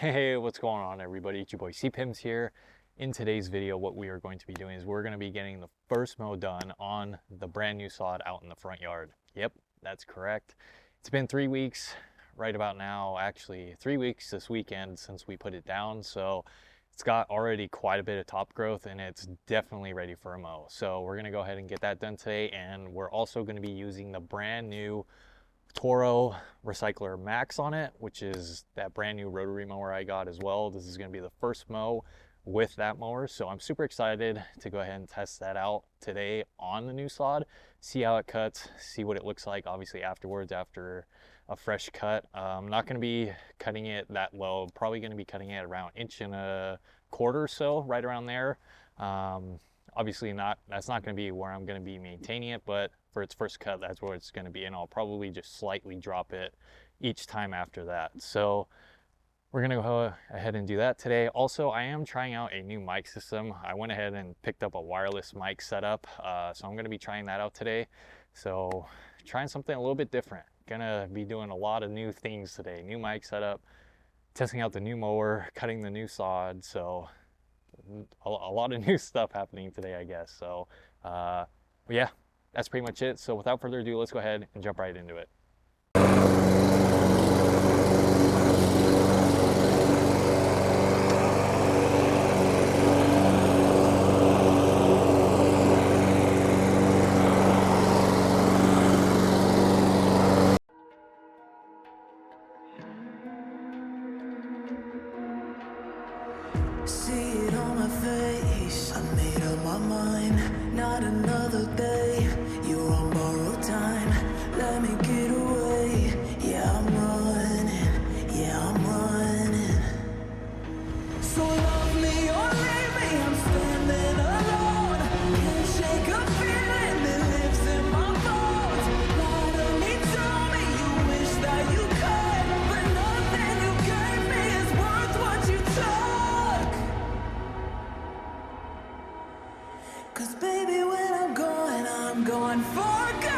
Hey, what's going on everybody? It's your boy C-Pims here. In today's video, what we are going to be doing is we're going to be getting the first mow done on the brand new sod out in the front yard. Yep, that's correct. It's been 3 weeks right about now, actually 3 weeks this weekend since we put it down. So it's got already quite a bit of top growth and it's definitely ready for a mow. So we're going to go ahead and get that done today. And we're also going to be using the brand new Toro Recycler Max on it, which is that brand new rotary mower I got as well. This is going to be the first mow with that mower, so I'm super excited to go ahead and test that out today on the new sod, see how it cuts, see what it looks like obviously afterwards after a fresh cut. I'm not going to be cutting it that low, probably going to be cutting it around 1.25 inches or so, right around there. Obviously that's not going to be where I'm going to be maintaining it, but for its first cut, that's where it's going to be, and I'll probably just slightly drop it each time after that. So we're going to go ahead and do that today. Also, I am trying out a new mic system. I went ahead and picked up a wireless mic setup, so I'm going to be trying that out today. So trying something a little bit different. Gonna be doing a lot of new things today. New mic setup, testing out the new mower, cutting the new sod. So a lot of new stuff happening today, I guess. So yeah, that's pretty much it. So without further ado, let's go ahead and jump right into it. See it on my face, I made up my mind, not another day, you're on borrowed time, let me get away, yeah I'm running, so love me or leave me, I'm standing alone, can't shake a feeling that lives in my bones, lie to me, tell me you wish that you could, but nothing you gave me is worth what you took. 'Cause baby, when I'm going for good.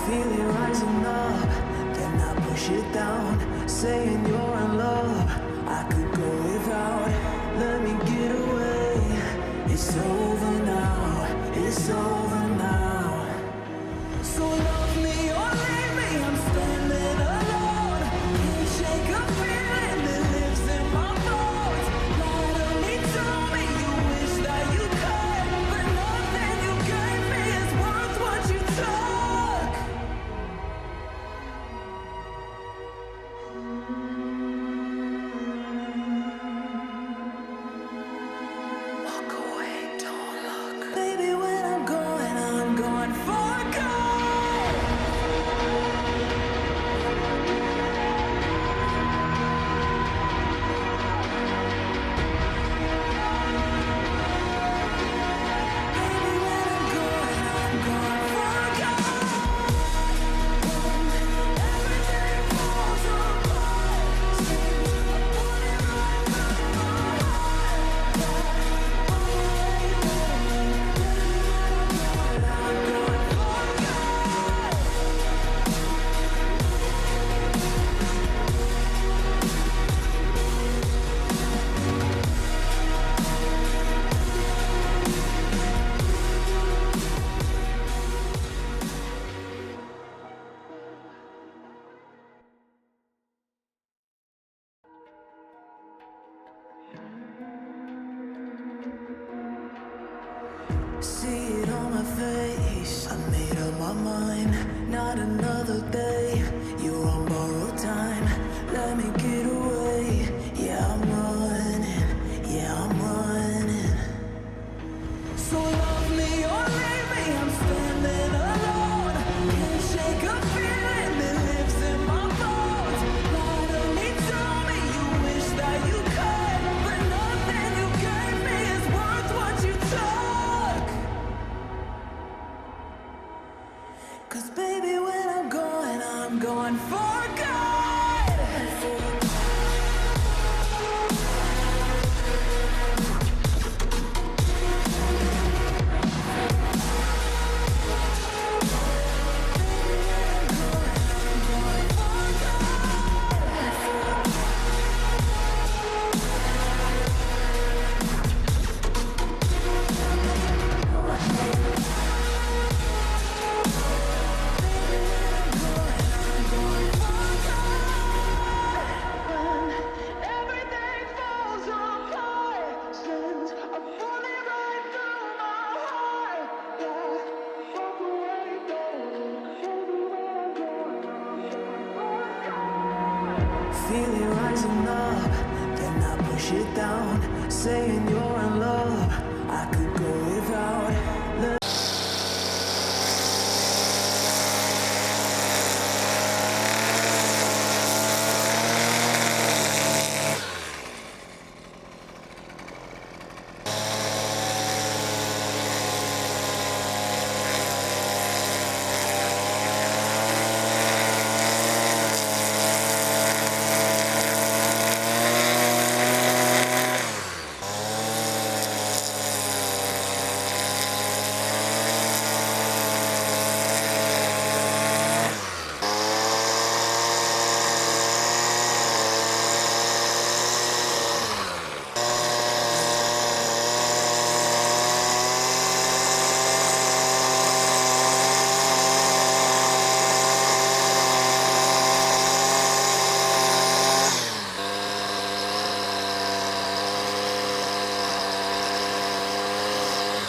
Feel it rising up, then I push it down, saying you're in love, I could go without, let me get away, it's over now, it's over now, so love me or leave me, I'm standing alone, can't shake a feeling that lives in my bones, lie to me, tell me you wish that you could, but nothing you gave me is worth what you took. Baby, when I'm going for good. Baby, when I'm going for good. Everything falls apart. Seems I put it right through my heart. See it on my face, I made up my mind, not another day, you're on borrowed time, let me get away, rising up, then I push it down, saying you're in love. I could go without.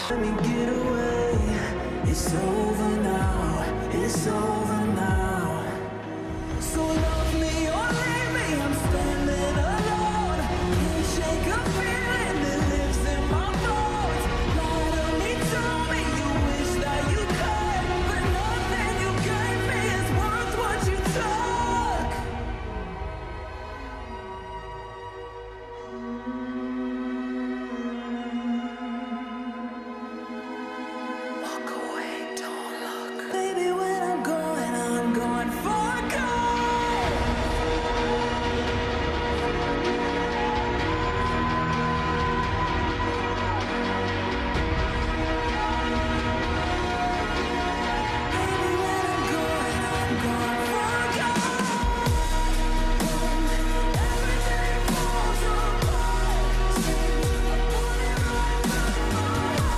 Let me get away. It's over now. It's over now. So love me or leave me. I'm standing alone. Can't shake a feeling that lives in my bones. Lie to me, tell me you wish that you could, but nothing you gave me is worth what you took. Walk away, don't look. Baby, when I'm going for good. Baby, when I'm going for good. Everything falls apart. Seems I put it right in my heart.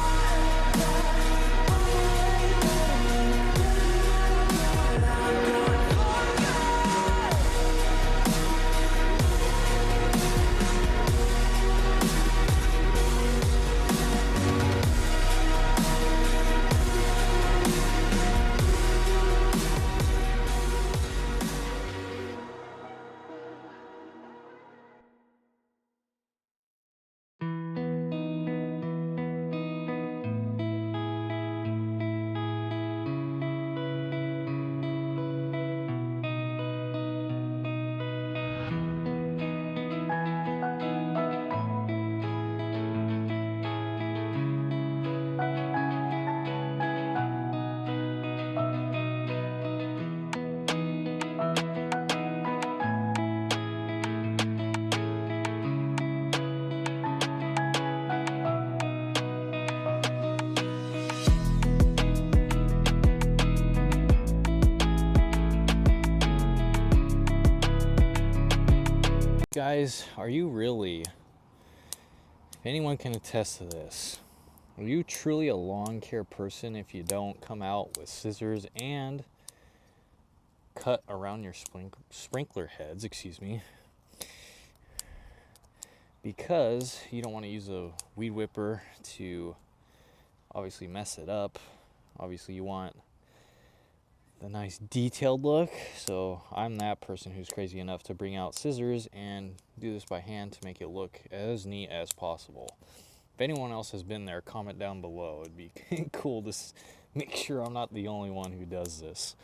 Guys, are you really, if anyone can attest to this, are you truly a lawn care person if you don't come out with scissors and cut around your sprinkler heads, because you don't want to use a weed whipper to obviously mess it up. Obviously you want the nice detailed look, so I'm that person who's crazy enough to bring out scissors and do this by hand to make it look as neat as possible. If anyone else has been there, comment down below. It'd be cool to make sure I'm not the only one who does this.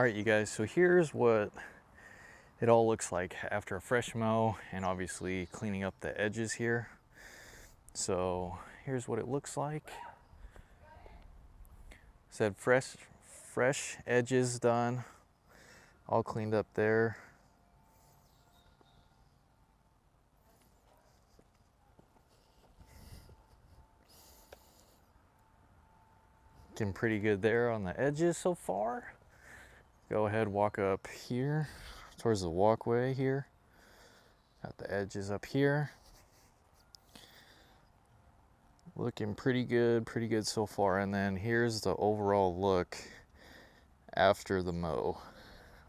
right, you guys, so here's what it all looks like after a fresh mow and obviously cleaning up the edges here. So here's what it looks like. Said fresh edges done, all cleaned up there. Looking pretty good there on the edges so far. Go ahead, walk up here towards the walkway here. Got the edges up here. Looking pretty good so far. And then here's the overall look after the mow.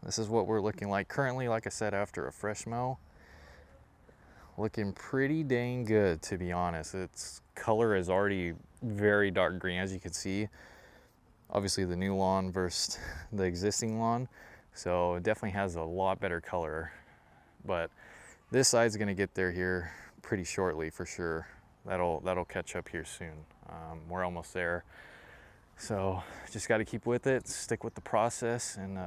This is what we're looking like currently, like I said, after a fresh mow. Looking pretty dang good, to be honest. Its color is already very dark green, as you can see. Obviously the new lawn versus the existing lawn, so it definitely has a lot better color. But this side's gonna get there here pretty shortly for sure. That'll catch up here soon. We're almost there, so just got to keep with it, stick with the process, and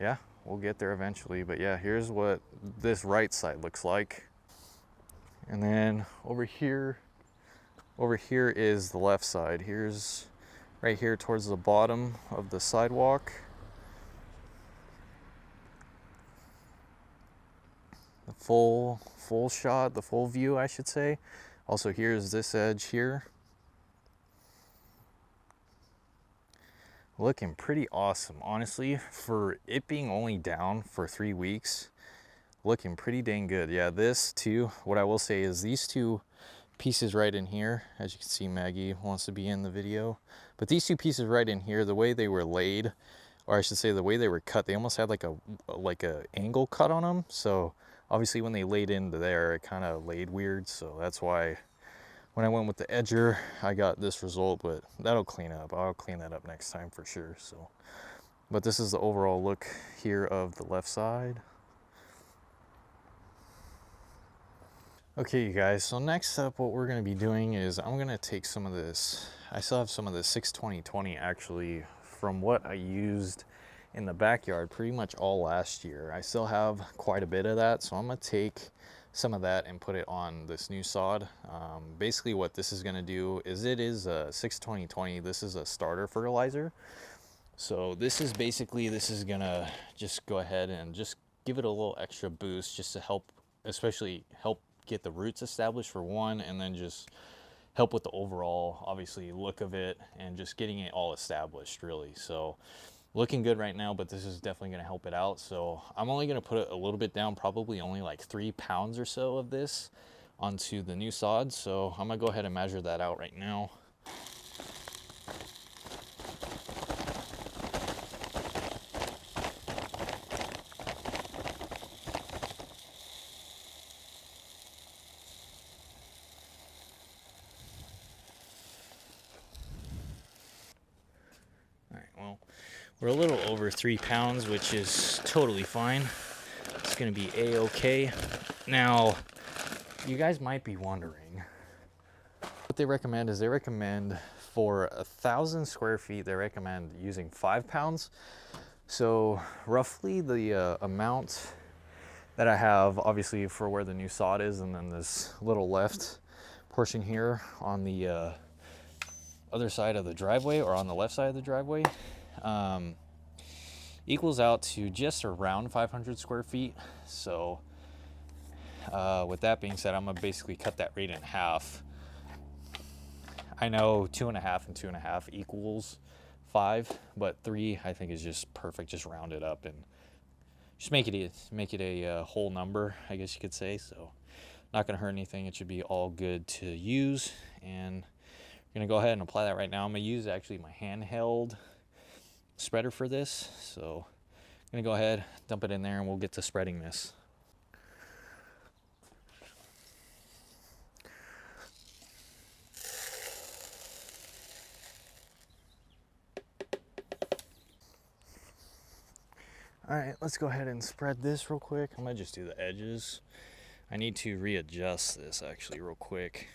yeah, we'll get there eventually. But yeah, here's what this right side looks like. And then over here is the left side. Here's right here towards the bottom of the sidewalk. The full shot, the full view, I should say. Also, here's this edge here. Looking pretty awesome, honestly, for it being only down for 3 weeks. Looking pretty dang good. Yeah, this too, what I will say is these two pieces right in here, as you can see, Maggie wants to be in the video, but these two pieces right in here, the way they were laid, or I should say the way they were cut, they almost had like a angle cut on them. So obviously when they laid into there, it kind of laid weird. So that's why when I went with the edger, I got this result, but that'll clean up. I'll clean that up next time for sure. So, but this is the overall look here of the left side. Okay, you guys, so next up what we're going to be doing is I'm going to take some of this. I still have some of the 620/20 actually from what I used in the backyard pretty much all last year. I still have quite a bit of that, so I'm going to take some of that and put it on this new sod. Basically what this is going to do is it is a 620/20. This is a starter fertilizer. So this is going to just go ahead and just give it a little extra boost just to help, especially help get the roots established for one, and then just help with the overall obviously look of it and just getting it all established really. So looking good right now, but this is definitely going to help it out. So I'm only going to put it a little bit down, probably only like 3 pounds or so of this onto the new sod. So I'm going to go ahead and measure that out right now. Well, we're a little over 3 pounds, which is totally fine. It's going to be a-okay. Now, you guys might be wondering, what they recommend is for 1,000 square feet, they recommend using 5 pounds. So roughly the amount that I have, obviously for where the new sod is, and then this little left portion here on the other side of the driveway, or on the left side of the driveway, equals out to just around 500 square feet. So with that being said, I'm gonna basically cut that rate in half. I know 2.5 and 2.5 equals 5, but 3 I think is just perfect. Just round it up and just make it a whole number, I guess you could say. So not gonna hurt anything. It should be all good to use, and I'm gonna go ahead and apply that right now. I'm gonna use actually my handheld spreader for this. So I'm gonna go ahead, dump it in there, and we'll get to spreading this. All right, let's go ahead and spread this real quick. I'm gonna just do the edges. I need to readjust this actually real quick.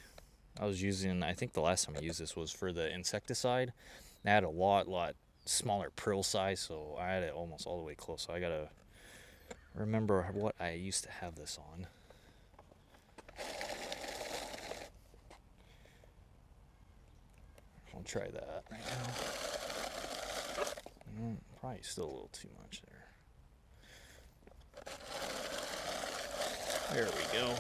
I was using, I think the last time I used this was for the insecticide. I had a lot smaller prill size, so I had it almost all the way close. So I gotta remember what I used to have this on. I'll try that right now. Probably still a little too much there. There we go.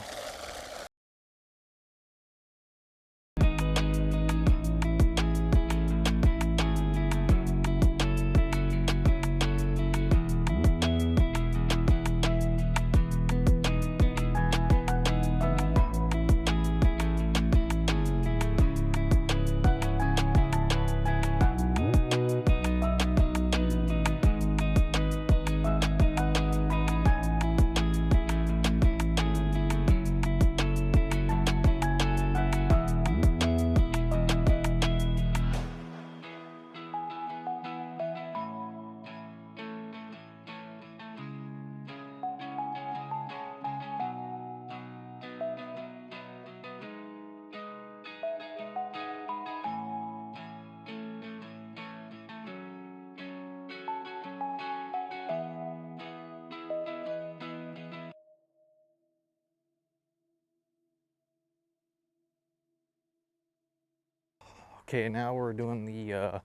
Okay, now we're doing the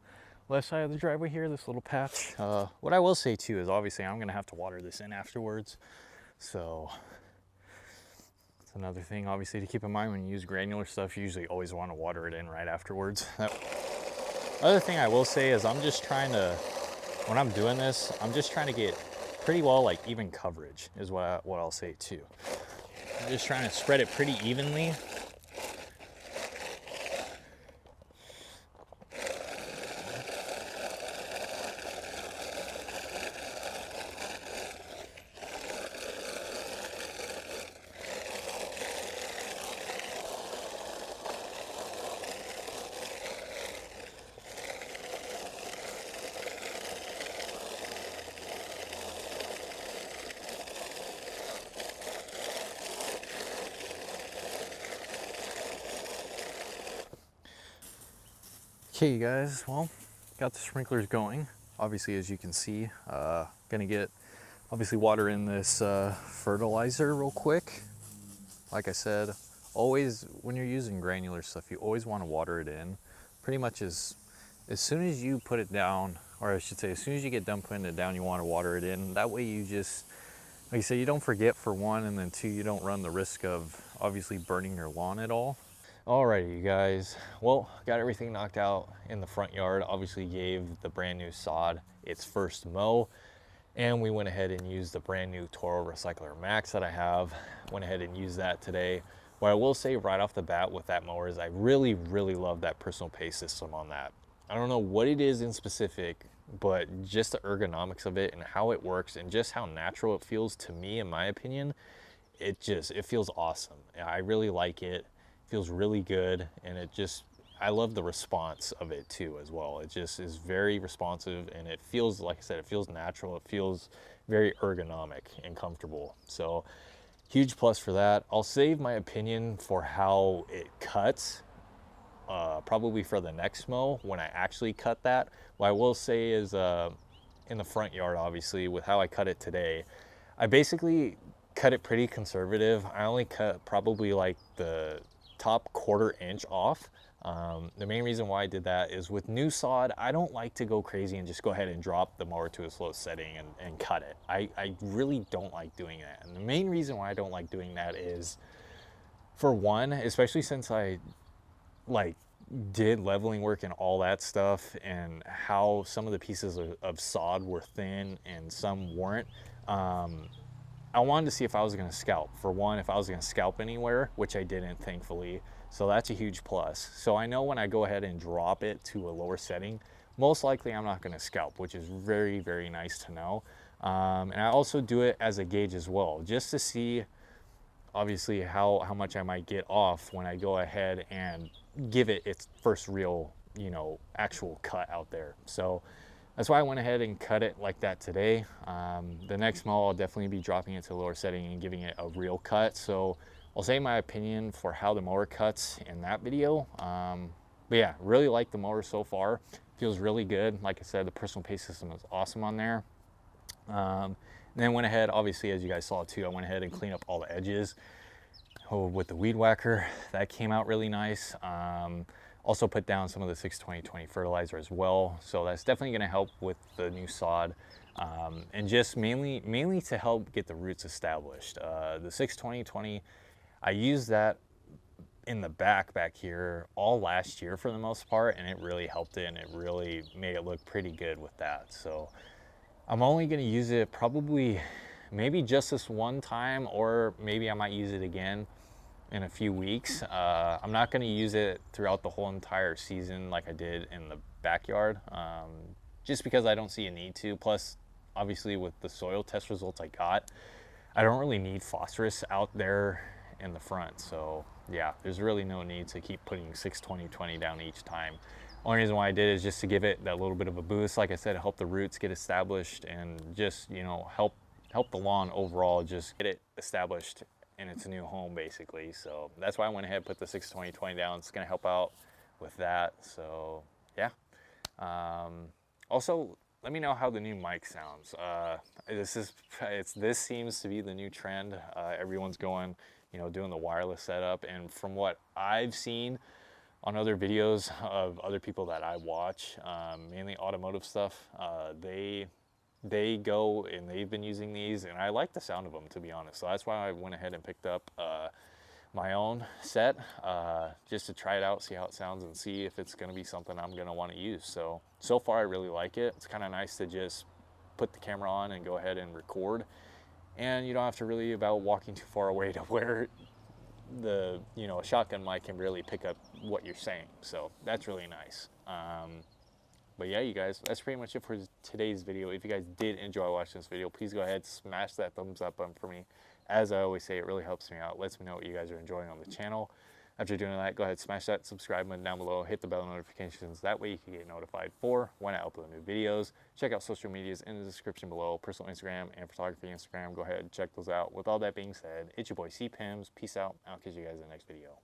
left side of the driveway here, this little patch. What I will say too is obviously I'm gonna have to water this in afterwards. So that's another thing obviously to keep in mind when you use granular stuff. You usually always want to water it in right afterwards. Other thing I will say is I'm just trying to, when I'm doing this, I'm just trying to get pretty well like even coverage is what I'll say too. I'm just trying to spread it pretty evenly. Okay, you guys, well, got the sprinklers going. Obviously, as you can see, gonna get obviously water in this fertilizer real quick. Like I said, always when you're using granular stuff, you always want to water it in. Pretty much as soon as you put it down, or I should say, as soon as you get done putting it down, you want to water it in. That way, you just, like I said, you don't forget for one, and then two, you don't run the risk of obviously burning your lawn at all. Alrighty, you guys, well, got everything knocked out in the front yard. Obviously gave the brand new sod its first mow, and we went ahead and used the brand new Toro Recycler Max that I have. Went ahead and used that today. What I will say right off the bat with that mower is I really, really love that personal pace system on that. I don't know what it is in specific, but just the ergonomics of it and how it works and just how natural it feels to me, in my opinion, it feels awesome. I really like it. Feels really good, and I love the response of it too as well. It just is very responsive, and it feels, like I said, it feels natural. It feels very ergonomic and comfortable. So huge plus for that. I'll save my opinion for how it cuts probably for the next mow when I actually cut that. What I will say is in the front yard, obviously, with how I cut it today, I basically cut it pretty conservative. I only cut probably like the top 1/4 inch off. The main reason why I did that is with new sod, I don't like to go crazy and just go ahead and drop the mower to a slow setting and cut it. I really don't like doing that. And the main reason why I don't like doing that is, for one, especially since I like did leveling work and all that stuff, and how some of the pieces of sod were thin and some weren't, I wanted to see if I was going to scalp. For one, if I was going to scalp anywhere, which I didn't, thankfully. So that's a huge plus. So I know when I go ahead and drop it to a lower setting, most likely I'm not going to scalp, which is very, very nice to know. And I also do it as a gauge as well, just to see obviously how much I might get off when I go ahead and give it its first real, actual cut out there. So that's why I went ahead and cut it like that today. The next mow, I'll definitely be dropping it to a lower setting and giving it a real cut. So I'll say my opinion for how the mower cuts in that video. But yeah, really like the mower so far. feels really good. Like I said, the personal pace system is awesome on there. And then went ahead, obviously, as you guys saw too, I went ahead and cleaned up all the edges with the weed whacker. That came out really nice. Also put down some of the 6-20-20 fertilizer as well. So that's definitely going to help with the new sod. And just mainly to help get the roots established. The 6-20-20, I used that in the back here all last year for the most part, and it really helped it, and it really made it look pretty good with that. So I'm only going to use it probably maybe just this one time, or maybe I might use it again in a few weeks. I'm not going to use it throughout the whole entire season like I did in the backyard, just because I don't see a need to. Plus, obviously, with the soil test results I got, I don't really need phosphorus out there in the front. So yeah, there's really no need to keep putting 6-20-20 down each time. Only reason why I did is just to give it that little bit of a boost. Like I said, help the roots get established, and just, you know, help the lawn overall just get it established in its new home, basically. So that's why I went ahead and put the 6-20-20 down. It's going to help out with that. So yeah. Also, let me know how the new mic sounds. This seems to be the new trend. Everyone's going, you know, doing the wireless setup, and from what I've seen on other videos of other people that I watch, mainly automotive stuff, they go and they've been using these, and I like the sound of them, to be honest. So that's why I went ahead and picked up my own set, just to try it out, see how it sounds, and see if it's going to be something I'm going to want to use. So far I really like it. It's kind of nice to just put the camera on and go ahead and record, and you don't have to really about walking too far away to where the, you know, a shotgun mic can really pick up what you're saying. So that's really nice. But yeah, you guys, that's pretty much it for today's video. If you guys did enjoy watching this video, please go ahead, smash that thumbs up button for me. As I always say, it really helps me out, lets me know what you guys are enjoying on the channel. After doing that, go ahead, smash that subscribe button down below, hit the bell notifications. That way you can get notified for when I upload new videos. Check out social medias in the description below, personal Instagram and photography Instagram. Go ahead and check those out. With all that being said, it's your boy C-Pims. Peace out. I'll catch you guys in the next video.